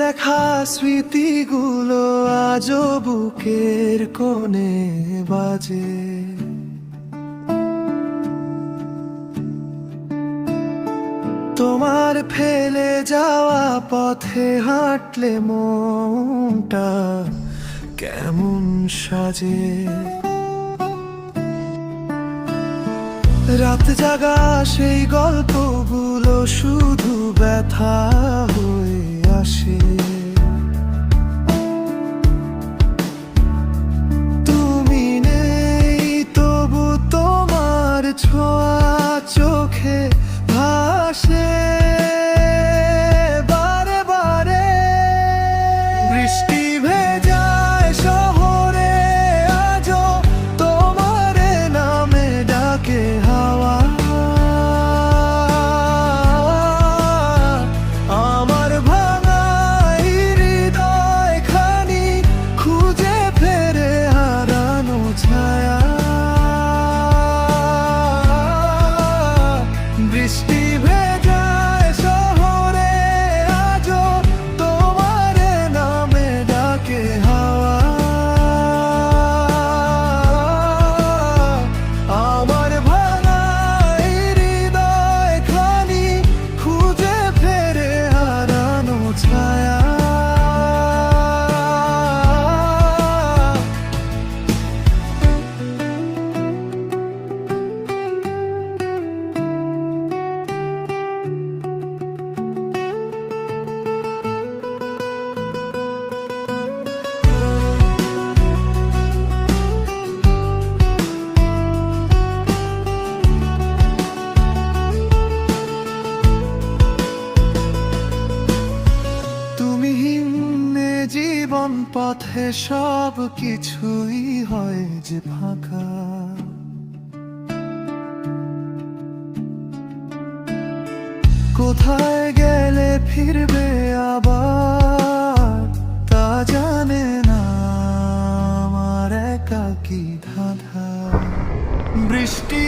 দেখা স্মৃতিগুলো আজও বুকের কোণে বাজে। তোমার ফেলে যাওয়া পথে হাঁটলে মনটা কেমন সাজে। রাত জাগা সেই গল্পগুলো শুধু ব্যথা হয়ে আসে। তুমি নেই তবু তোমার ছোঁয়া চোখে ভাসে বারে বারে। বৃষ্টি ভেজায় শহরে আজও তোমার নামে ডাকে হাওয়া। আমার ভাঙা হৃদয় খানি খুঁজে ফেরে হারানো ছায়া। বৃষ্টি ভেজায় শহরে আজও তোমার নামে ডাকে হাওয়া। আমার ভাঙা হৃদয় খানি খুঁজে ফেরে হারানো ছায়া। তুমিহীনে জীবন পথে সব কিছুই হয় যে ফাঁকা। কোথায় গেলে ফিরবে আবার তা জানে না আমার একাকী ধাঁধা। বৃষ্টি